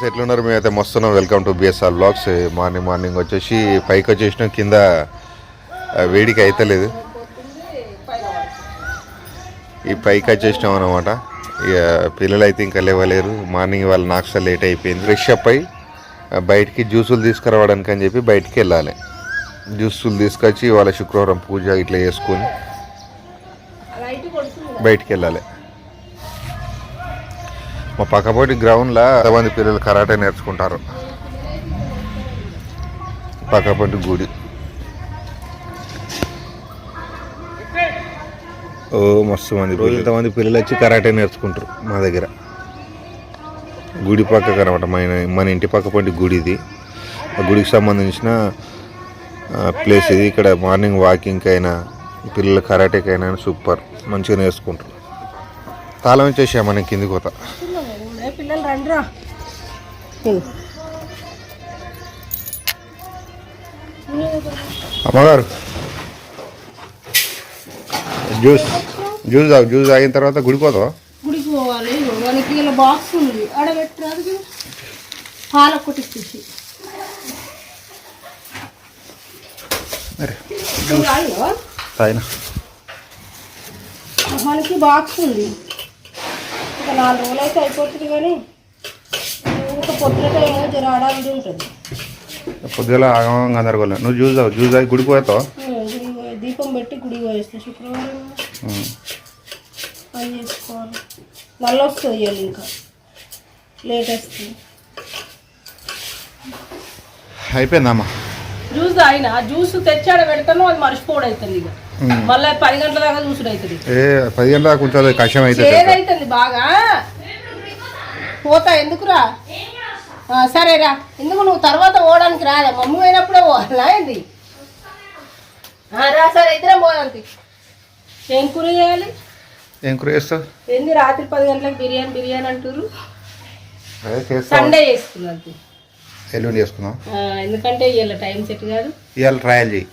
ఎట్లున్నారు మేమైతే మస్తున్నాం. Welcome to BSR blogs. Morning వచ్చేసి పైకి వచ్చేసినాం. కింద వేడికి అయితలేదు, ఈ పైకి వచ్చేసినాం అనమాట. ఇక పిల్లలు అయితే ఇంకా లేవలేరు. మార్నింగ్ వాళ్ళ నాక్సా లేట్ అయిపోయింది. ఫ్రెష్ అప్ అయి బయటికి జ్యూసులు తీసుకురావడానికి అని చెప్పి బయటికి వెళ్ళాలి. జ్యూసులు తీసుకొచ్చి వాళ్ళ శుక్రవారం పూజ ఇట్లా చేసుకొని బయటికి వెళ్ళాలి. మా పక్కపోటి గ్రౌండ్లో ఎంతమంది పిల్లలు కరాటే నేర్చుకుంటారు. పక్కపోటి గుడి. ఓ మస్తు మంది ఇంతమంది పిల్లలు వచ్చి కరాటే నేర్చుకుంటారు మా దగ్గర. గుడి పక్కకు అనమాట, మన ఇంటి పక్కపోటి గుడి ఇది. ఆ గుడికి సంబంధించిన ప్లేస్ ఇది. ఇక్కడ మార్నింగ్ వాకింగ్కి అయినా పిల్లల కరాటేకైనా సూపర్, మంచిగా నేర్చుకుంటారు. తాళం ఇచ్చేసా మనం కిందికి పోతా. పిల్లలు రండిరా. అమ్మగారు జ్యూస్ తాగిన తర్వాత గుడికి పోతావా? గుడికి పోవాలి. వాళ్ళకి ఇలా బాక్స్ ఉంది, ఆడబెట్టరాదు. పాలు ఒక్కటి ఇచ్చేసి మనకి బాక్స్ ఉంది. ఇంకా 4 రోజులు అయితే అయిపోతుంది. కానీ ఇంకా పొద్దునతో ఏమో జర ఆడాలి ఉంటుంది. పొద్దున ఆగమం గందరగోళం. నువ్వు జ్యూస్ తాగి గుడికి పోతావా? దీపం పెట్టి గుడికి పోయేస్తా. శుక్రవారం పని చేసుకోవాలి. నల్ల వస్తుంది ఇవ్వాలి, ఇంకా లేట్ వస్తుంది. అయిపోయిందమ్మా. జ్యూస్ తాగిన జ్యూస్ తెచ్చాడ పెడతాను, అది మర్చిపోవడం అవుతుంది. ఇక మళ్ళీ 10 గంటల దాకా చూసుడు అవుతుంది. 10 గంటల దాకా కొంచెం కష్టం అవుతుంది బాగా. పోతా ఎందుకురా? సరేరా. ఎందుకు నువ్వు తర్వాత పోవడానికి రాలే? మమ్మీ పోయినప్పుడే పోవాలా ఏంది? రా సరే, ఇద్దరం పోదాంతి. ఏం కూర చేయాలి? ఏం కూర చేస్తావు? ఏంది రాత్రి 10 గంటలకు బిర్యానీ అంటారు. సండే చేసుకున్నాను. ఎల్లుండి చేసుకుందాం. ఎందుకంటే ఇవాళ టైం సెట్ కాదు. ఇవాళ ట్రయల్ చేయి.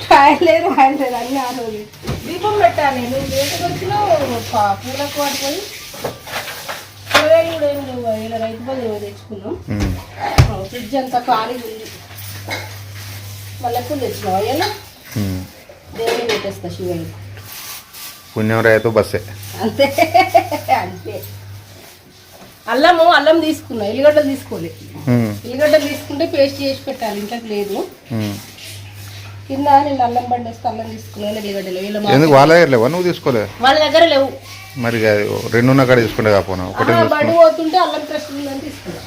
ట్రయల్ లేదు అన్నీ ఆ రోజు దీపం పెట్టాలి. నువ్వు లేటుకు వచ్చినావు. పూలకు పడిపోయి కూరగాయలు కూడా ఏం లేవు. ఇలా రైతు బదులు తెచ్చుకున్నాం. ఫ్రిడ్జ్ అంతా ఖాళీ ఉంది. మల్లెపూలు తెచ్చినావు. ఇలా దేవుని పెట్టేస్తా శివయ్య. పుణ్యం రైతు బస్సే. అంతే అంతే. అల్లం తీసుకున్నా. ఎల్లిగడ్డలు తీసుకోలే. ఎల్లిగడ్డలు తీసుకుంటే పేస్ట్ చేసి పెట్టాలి. ఇంట్లోకి లేదు. కింద నేను అల్లం బండేస్తే అల్లం తీసుకున్నాను. ఎల్లిగడ్డలు ఎందుకు వాళ్ళ దగ్గర లేవా? నువ్వు తీసుకోలే? వాళ్ళ దగ్గర లేవు. మరి 2 ఉన్న కాడ తీసుకుంటే కాపోనా? ఒకటి బడి పోతుంటే అల్లం ఫ్రెష్ ఉందని తీసుకున్నా.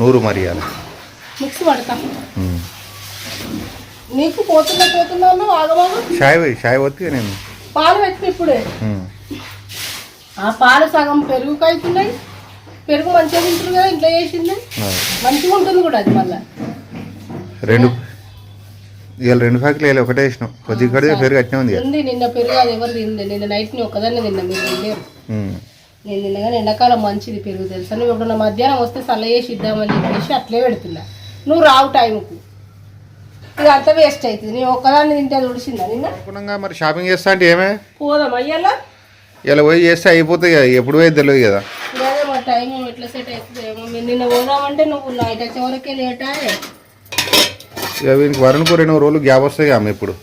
100 మరి మిక్స్ పడతా. నీకు పోతున్నాను ఆగమాగం. షాయ్ వస్తే నేను పాలు పెట్టి ఇప్పుడే ఆ పాలు సగం పెరుగుకు అవుతున్నాయి. పెరుగు మంచిగా తింటుంది కదా, ఇంట్లో చేసింది మంచిగా ఉంటుంది కూడా. అది మళ్ళీ 2 ఫ్యాక్టరీ వేయాలి. ఒకటే వేసినాం. కొద్దిగా పెరుగు అట్నే ఉంది. నిన్న పెరుగు అది ఎవరు తింది? నిన్న నైట్ ని ఒక్కదాన్ని తిన్నా. మీరు తినలేరు. నేను తిన్నగానే ఎండాకాలం మంచిది పెరుగు తెలుసా. నువ్వు ఎప్పుడన్నా మధ్యాహ్నం వస్తే సల్ల చేసి ఇద్దామని చెప్పేసి అట్లే పెడుతున్నా. నువ్వు రావు టైంకు, ఇది అంతా వేస్ట్ అవుతుంది. నేను ఒక్కదాన్ని తింటే అది ఉడిసిందా నిన్న? మరి షాపింగ్ చేస్తా అంటే ఏమే పోదాం అయ్యాలా? ఇలా పోయి చేస్తే అయిపోతుంది కదా. ఎప్పుడు పోయి తెలియదు కదా. అదే మా టైం ఎట్లా సెట్ అవుతుందేమో. మీరు నిన్న పోదామంటే నువ్వు నైట్ వచ్చే వరకే లేటా. ఇక వీనికి వరుణకు 2 రోజులు గ్యాప్ వస్తాయి అమ్మ. ఇప్పుడు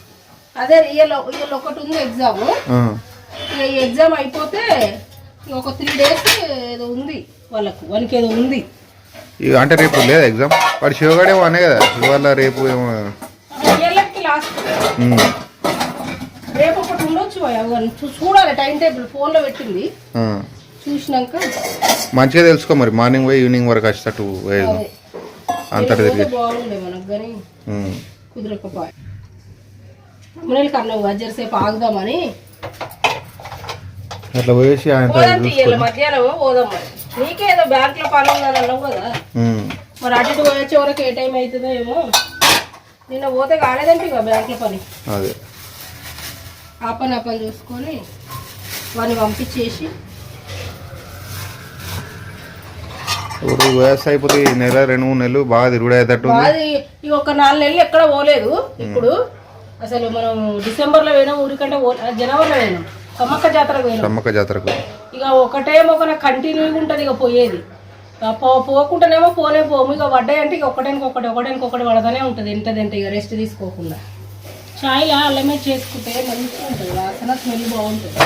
అదే ఇవాళ ఒకటి ఉంది ఎగ్జామ్. ఈ ఎగ్జామ్ అయిపోతే ఒక 3 days ఏదో ఉంది వాళ్ళకి ఏదో ఉంది. అంటే రేపు లేదా ఎగ్జామ్? వాడు శివగాడేమో అనే కదా ఇవాళ రేపు ఏమో లాస్ట్. రేపు ఒకటి ఉండొచ్చు. చూడాలి టైం టేబుల్ ఫోన్లో పెట్టింది. చూసినాక మంచిగా తెలుసుకో. మరి మార్నింగ్ పోయి ఈవినింగ్ వరకు వచ్చేటట్టు అంతటా తిరిగి బాగుండే మనకు. కానీ కుదరకపోయా. కన్నావు జరసేపు ఆగుదామని అట్లా పోయేసి మధ్యాహ్నం పోదాం. మరి నీకేదో బ్యాంక్ లో పని ఉందని అన్నావు కదా. మరి అటు ఇటు పోయొచ్చే వరకు ఏ టైం అవుతుందో ఏమో. నిన్న పోతే కాలేదంటే ఇక బ్యాంక్ లో పని. అదే ఆ పని చూసుకొని వాడిని పంపించేసి ఇప్పుడు వ్యవసాయ అయిపోతే ఈ నెల 2-3 నెలలు బాగా తిరుగుడు అయ్యేటట్టు ఉంది. అది ఇక ఒక 4 నెలలు ఎక్కడ పోలేదు. ఇప్పుడు అసలు మనం డిసెంబర్లో పోయినాం, ఊరికంటే జనవరిలో పోయినాం, సమ్మక్క జాతరకు పోయినాం. సమ్మక్క జాతరకు ఇక ఒకటే మొక్క కంటిన్యూగా ఉంటుంది ఇక పోయేది. పోకుండానేమో పోము. ఇక పడ్డాయంటే ఇక ఒకటానికి పడతానే ఉంటుంది. ఎంతదంటే ఇక రెస్ట్ తీసుకోకుండా. చాయ్లా అల్లమే చేసుకుంటే మంచిగా ఉంటుంది, వాసన స్మెల్ బాగుంటుంది.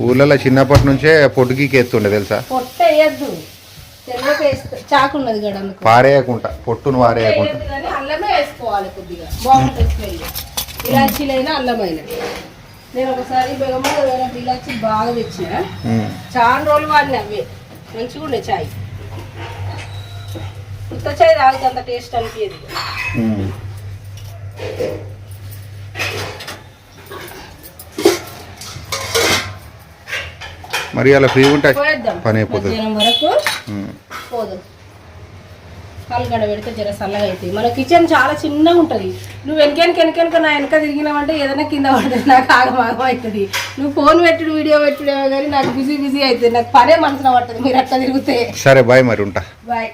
ఊళ్ళలో చిన్నప్పటి నుంచే పొట్టుకి ఎత్తుండే తెలుసా. పొట్ట వేయద్దు, తెల్లకి వేస్తే చాకు ఉన్నది కదా, పారేయకుండా పొట్టును వారేయకుండా కానీ అల్లమే వేసుకోవాలి. కొద్దిగా బాగుంటుంది స్మెల్. ఇలాచీలైనా అల్లమైనా. నేను ఒకసారి బెగమ్మలో ఇలాచి బాగా తెచ్చిన, చాలా రోజులు వాడిని అవే మంచిగా ఉండే చాయ్. ఉత్త చాయ్ తాగితే అంత టేస్ట్ అనిపించదు. మరి అలా ఫ్రీ ఉంటే పని అయిపోతుంది. మధ్యాహ్నం వరకు పోదు. కాలుగడ పెడితే జర చల్లగా అవుతాయి. మన కిచెన్ చాలా చిన్నగా ఉంటుంది. నువ్వు వెనక నా వెనక తిరిగినావంటే ఏదైనా కింద పడుతుంది, నాకు ఆగమాగం అవుతుంది. నువ్వు ఫోన్ పెట్టుడు వీడియో పెట్టుడేమో కానీ నాకు బిజీ అవుతుంది. నాకు పనే మనసున పడుతుంది మీరు అట్లా తిరిగితే. సరే బాయ్, మరి ఉంటా. బాయ్.